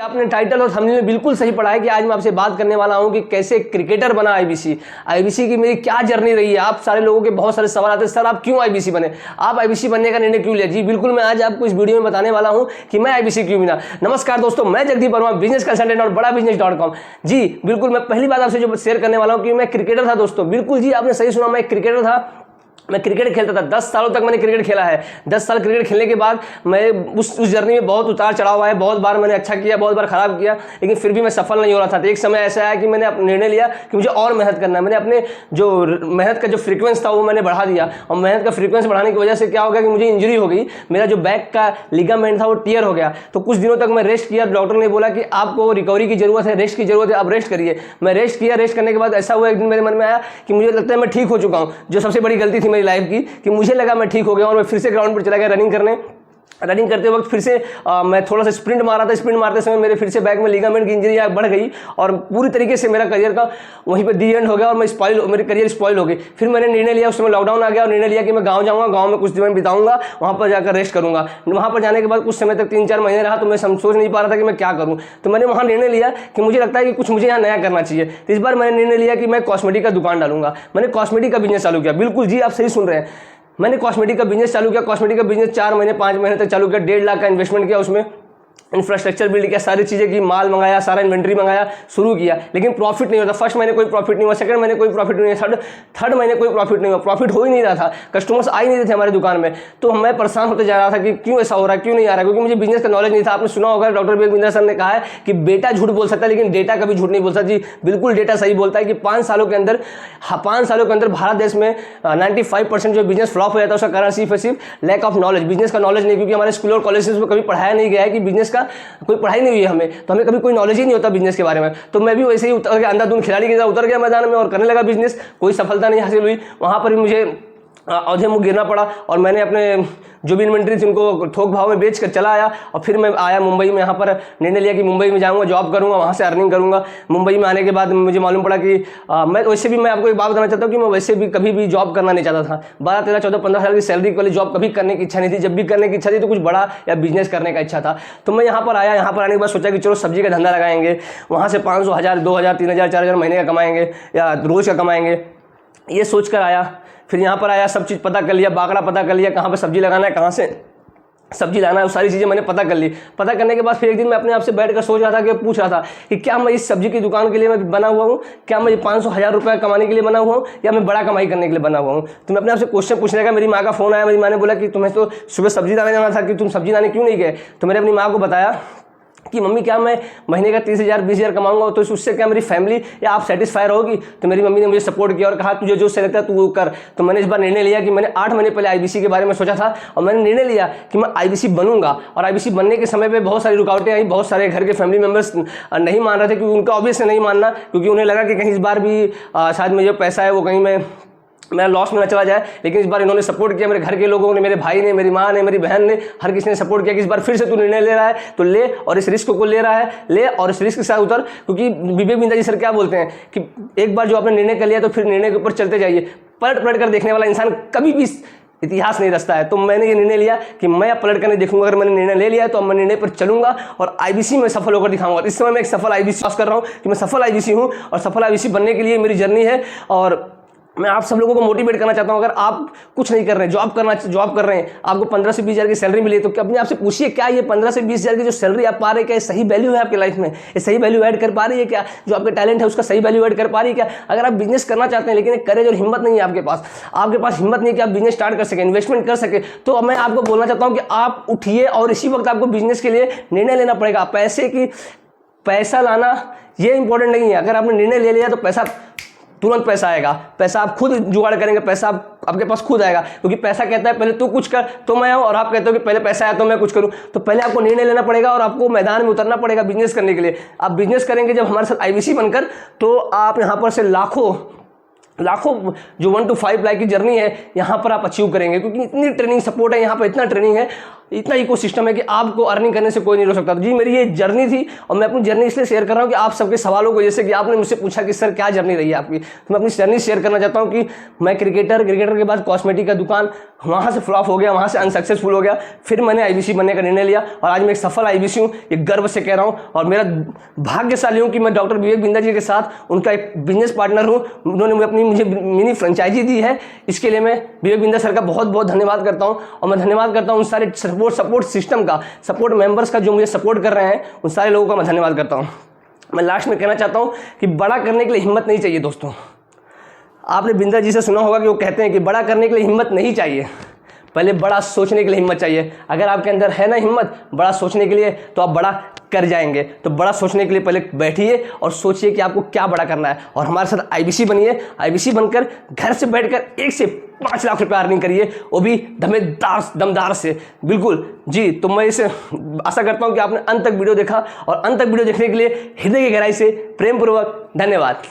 आपने टाइटल और थंबनेल में बिल्कुल सही पढ़ा है कि आज मैं आपसे बात करने वाला हूं कि कैसे क्रिकेटर बना आईबीसी। आईबीसी की मेरी क्या जर्नी रही है। आप सारे लोगों के बहुत सारे सवाल आते हैं, सर आप क्यों आईबीसी बने, आप आईबीसी बनने का निर्णय क्यों लिया। जी बिल्कुल, मैं आज आपको इस वीडियो में बताने वाला हूं कि मैं आईबीसी क्यों बना। नमस्कार दोस्तों, मैं जगदीप वर्मा, बिजनेस कंसल्टेंट और बड़ा बिजनेस.com। जी बिल्कुल, मैं पहली बात आपसे जो शेयर करने वाला हूं कि मैं क्रिकेटर था। दोस्तों बिल्कुल जी, आपने सही सुना, मैं एक क्रिकेटर था। मैं क्रिकेट खेलता था, 10 सालों तक मैंने क्रिकेट खेला है। 10 साल क्रिकेट खेलने के बाद मैं उस जर्नी में बहुत उतार चढ़ाव आया। बहुत बार मैंने अच्छा किया, बहुत बार खराब किया, लेकिन फिर भी मैं सफल नहीं हो रहा था। तो एक समय ऐसा आया कि मैंने निर्णय लिया कि मुझे और मेहनत करना है। मैंने अपने जो मेहनत का जो फ्रीक्वेंस था वो मैंने बढ़ा दिया, और मेहनत का फ्रीक्वेंस बढ़ाने की वजह से क्या हो गया कि मुझे इंजरी हो गई। मेरा जो बैक का लिगामेंट था वो टियर हो गया। तो कुछ दिनों तक मैं रेस्ट किया। डॉक्टर ने बोला कि आपको रिकवरी की जरूरत है, रेस्ट की जरूरत है, आप रेस्ट करिए। मैं रेस्ट किया। रेस्ट करने के बाद ऐसा हुआ, एक दिन मेरे मन में आया कि मुझे लगता है मैं ठीक हो चुका हूँ। जो सबसे बड़ी गलती थी मेरी लाइफ की, कि मुझे लगा मैं ठीक हो गया, और मैं फिर से ग्राउंड पर चला गया रनिंग करने। रनिंग करते वक्त फिर से मैं थोड़ा सा स्प्रिंट मारा था। स्प्रिंट मारते समय मेरे फिर से बैक में लिगामेंट की इंजरी बढ़ गई, और पूरी तरीके से मेरा करियर का वहीं पे दी एंड हो गया, और मेरी करियर स्पॉइल हो गई। फिर मैंने निर्णय लिया, उस समय लॉकडाउन आ गया, और निर्णय लिया कि मैं गाँव जाऊँगा, गाँव में कुछ दिन बिताऊंगा, वहाँ पर जाकर रेस्ट करूँगा। वहाँ पर जाने के बाद कुछ समय तक 3-4 महीने रहा, तो मैं सोच नहीं पा रहा था कि मैं क्या करूँ। तो मैंने वहाँ निर्णय लिया कि मुझे लगता है कि कुछ मुझे यहाँ नया करना चाहिए। तो इस बार मैंने निर्णय लिया कि मैं कॉस्मेटिक का दुकान डालूंगा। मैंने कॉस्मेटिक का बिजनेस चालू किया। बिल्कुल जी, आप सही सुन रहे हैं, मैंने कॉस्मेटिक का बिजनेस चालू किया। कॉस्मेटिक का बिजनेस 4 महीने 5 महीने तक चालू किया। 1.5 लाख का इन्वेस्टमेंट किया, उसमें इंफ्रास्ट्रक्चर बिल्ड किया, सारी चीज़ें की, माल मंगाया, सारा इन्वेंट्री मंगाया, शुरू किया, लेकिन प्रॉफिट नहीं होता। फर्स्ट महीने कोई प्रॉफिट नहीं हुआ, सेकंड महीने कोई प्रॉफिट नहीं हुआ, थर्ड महीने कोई प्रॉफिट नहीं हुआ। प्रॉफिट हो ही नहीं रहा था, कस्टमर्स आ ही नहीं रहे थे हमारे दुकान में। तो मैं परेशान होते जा रहा था कि क्यों ऐसा हो रहा है, क्यों नहीं आ रहा है, क्योंकि मुझे बिजनेस का नॉलेज नहीं था। आपने सुना होगा डॉक्टर बिंद्रा सर ने कहा है कि बेटा झूठ बोल सकता है, लेकिन डेटा कभी झूठ नहीं बोल सकता। जी बिल्कुल, डेटा सही बोलता है कि 5 सालों के अंदर भारत देश में 95% जो बिजनेस फ्लॉप हो जाता है, उसका कारण सिर्फ लैक ऑफ नॉलेज, बिजनेस का नॉलेज नहीं। क्योंकि हमारे स्कूल और कॉलेजेस में कभी पढ़ाया नहीं गया है कि बिजनेस का कोई पढ़ाई नहीं हुई है हमें, तो हमें कभी कोई नॉलेज ही नहीं होता बिजनेस के बारे में। तो मैं भी वैसे ही उतर के अंधाधुंध खिलाड़ी की तरह उतर गया मैदान में और करने लगा बिजनेस। कोई सफलता नहीं हासिल हुई। वहाँ पर भी मुझे औधे मुँह गिरना पड़ा, और मैंने अपने जो भी इन्वेंट्री थी उनको थोक भाव में बेच कर चला आया। और फिर मैं आया मुंबई में। यहाँ पर निर्णय लिया कि मुंबई में जाऊँगा, जॉब करूँगा, वहाँ से अर्निंग करूँगा। मुंबई में आने के बाद मुझे मालूम पड़ा कि मैं आपको एक बात बताना चाहता हूँ कि मैं वैसे भी कभी भी जॉब करना नहीं चाहता था। 12, 13, 14, 15 साल की सैलरी वाली जॉब कभी करने की इच्छा नहीं थी। जब भी करने की इच्छा थी तो कुछ बड़ा या बिजनेस करने का इच्छा था। तो मैं यहाँ पर आया। यहाँ पर आने के बाद सोचा कि चलो सब्जी का धंधा लगाएंगे, वहाँ से 500, 1000, 2000, 3000, 4000 महीने का कमाएंगे या रोज़ का कमाएंगे, ये सोच कर आया। फिर यहाँ पर आया, सब चीज़ पता कर लिया, बाकड़ा पता कर लिया, कहाँ पे सब्जी लगाना है, कहाँ से सब्जी लाना है, वो सारी चीज़ें मैंने पता कर ली। पता करने के बाद फिर एक दिन मैं अपने आप से बैठकर सोच रहा था कि पूछ रहा था कि क्या मैं इस सब्जी की दुकान के लिए मैं बना हुआ हूँ, क्या मैं 500, 1000 रुपये कमाने के लिए बना हुआ हूँ, या मैं बड़ा कमाई करने के लिए बना हुआ हूँ। तो मैं अपने आप से क्वेश्चन पूछने का, मेरी माँ का फोन आया। मेरी माँ ने बोला कि तुम्हें तो सुबह सब्जी लाने जाना था, कि तुम सब्जी लाने क्यों नहीं गए। तो मैंने अपनी माँ को बताया कि मम्मी क्या मैं महीने का 30,000 20,000 कमाऊंगा, तो उससे क्या मेरी फैमिली या आप सेटिस्फाई रहोगी। तो मेरी मम्मी ने मुझे सपोर्ट किया और कहा तुझे जो सही लगता है तू वो कर। तो मैंने इस बार निर्णय लिया कि मैंने 8 महीने पहले आईबीसी के बारे में सोचा था, और मैंने निर्णय लिया कि मैं आईबीसी बनूंगा। और आईबीसी बनने के समय पे बहुत सारी रुकावटें आई। बहुत सारे घर के फैमिली मेम्बर्स नहीं मान रहे थे, क्योंकि उनका ऑब्वियस नहीं मानना, क्योंकि उन्हें लगा कि कहीं इस बार भी शायद मुझे पैसा है वो कहीं मेरा लॉस में ना चला जाए। लेकिन इस बार इन्होंने सपोर्ट किया, मेरे घर के लोगों ने, मेरे भाई ने, मेरी माँ ने, मेरी बहन ने, हर किसी ने सपोर्ट किया कि इस बार फिर से तू निर्णय ले रहा है तो ले, और इस रिस्क को ले रहा है ले, और इस रिस्क के साथ उतर। क्योंकि विवेक बिंद्रा जी सर क्या बोलते हैं कि एक बार जो आपने निर्णय कर लिया तो फिर निर्णय के ऊपर चलते जाइए। पलट पलट कर देखने वाला इंसान कभी भी इतिहास नहीं रचता है। तो मैंने ये निर्णय लिया कि मैं अब पलट कर नहीं देखूंगा। अगर मैंने निर्णय ले लिया है तो अब मैं निर्णय पर चलूंगा, और आईबीसी में सफल होकर दिखाऊंगा। इस समय मैं एक सफल आईबीसी पास कर रहा हूँ कि मैं सफल आईबीसी हूँ, और सफल आईबीसी बनने के लिए मेरी जर्नी है। और मैं आप सब लोगों को मोटिवेट करना चाहता हूं। अगर आप कुछ नहीं कर रहे हैं, जॉब कर रहे हैं, आपको 15 से 20 हज़ार की सैलरी मिली है, तो अपने आप से पूछिए क्या ये 15 से 20 हज़ार की जो सैलरी आप पा रहे हैं, क्या सही वैल्यू है आपकी लाइफ में? ये सही वैल्यू ऐड कर पा रही है क्या? जो आपके टैलेंट है उसका सही वैल्यू ऐड कर पा रही है क्या? अगर आप बिजनेस करना चाहते हैं, लेकिन एक करेज और हिम्मत नहीं है आपके पास हिम्मत नहीं है कि आप बिजनेस स्टार्ट कर सके, इन्वेस्टमेंट कर सके, तो मैं आपको बोलना चाहता हूँ कि आप उठिए, और इसी वक्त आपको बिजनेस के लिए निर्णय लेना पड़ेगा। पैसा लाना ये इंपॉर्टेंट नहीं है। अगर आपने निर्णय ले लिया तो तुरंत पैसा आएगा। पैसा आप खुद जुगाड़ करेंगे, पैसा आपके पास खुद आएगा। क्योंकि पैसा कहता है पहले तू कुछ कर तो मैं आऊँ, और आप कहते हो कि पहले पैसा आया तो मैं कुछ करूँ। तो पहले आपको निर्णय लेना पड़ेगा, और आपको मैदान में उतरना पड़ेगा बिजनेस करने के लिए। आप बिजनेस करेंगे जब हमारे साथ आईबीसी बनकर, तो आप यहाँ पर से लाखों जो 1 to 5 लाख की जर्नी है यहाँ पर आप अचीव करेंगे। क्योंकि इतनी ट्रेनिंग सपोर्ट है, यहाँ पर इतना ट्रेनिंग है। इतना इको सिस्टम है कि आपको अर्निंग करने से कोई नहीं रोक सकता। जी मेरी ये जर्नी थी और मैं अपनी जर्नी इसलिए शेयर कर रहा हूँ कि आप सबके सवालों को, जैसे कि आपने मुझसे पूछा कि सर क्या जर्नी रही है आपकी, तो मैं अपनी जर्नी शेयर करना चाहता हूँ कि मैं क्रिकेटर के बाद कॉस्मेटिक का दुकान, वहाँ से फ्लॉप हो गया, वहाँ से अनसक्सेसफुल हो गया, फिर मैंने आईबीसी बनने का निर्णय लिया और आज मैं एक सफल आईबीसी हूँ, ये गर्व से कह रहा हूँ। और मेरा भाग्यशाली हूँ कि मैं डॉक्टर विवेक बिंदा जी के साथ उनका एक बिजनेस पार्टनर हूँ। उन्होंने मुझे मिनी फ्रेंचाइजी दी है, इसके लिए मैं विवेक बिंदा सर का बहुत बहुत धन्यवाद करता हूँ। और मैं धन्यवाद करता हूँ उन सारे सपोर्ट सिस्टम का, सपोर्ट मेंबर्स का जो मुझे सपोर्ट कर रहे हैं, उन सारे लोगों का मैं धन्यवाद करता हूँ। मैं लास्ट में कहना चाहता हूँ कि बड़ा करने के लिए हिम्मत नहीं चाहिए दोस्तों। आपने बिंदा जी से सुना होगा कि वो कहते हैं कि बड़ा करने के लिए हिम्मत नहीं चाहिए, पहले बड़ा सोचने के लिए हिम्मत चाहिए। अगर आपके अंदर है ना हिम्मत बड़ा सोचने के लिए, तो आप बड़ा कर जाएंगे। तो बड़ा सोचने के लिए पहले बैठिए और सोचिए कि आपको क्या बड़ा करना है, और हमारे साथ आईबीसी बनिए। आईबीसी बनकर घर से बैठकर 1 से 5 लाख रुपए अर्निंग करिए, वो भी दमदार से। बिल्कुल जी। तो मैं इसे आशा करता हूँ कि आपने अंत तक वीडियो देखा, और अंत तक वीडियो देखने के लिए हृदय की गहराई से प्रेम पूर्वक धन्यवाद।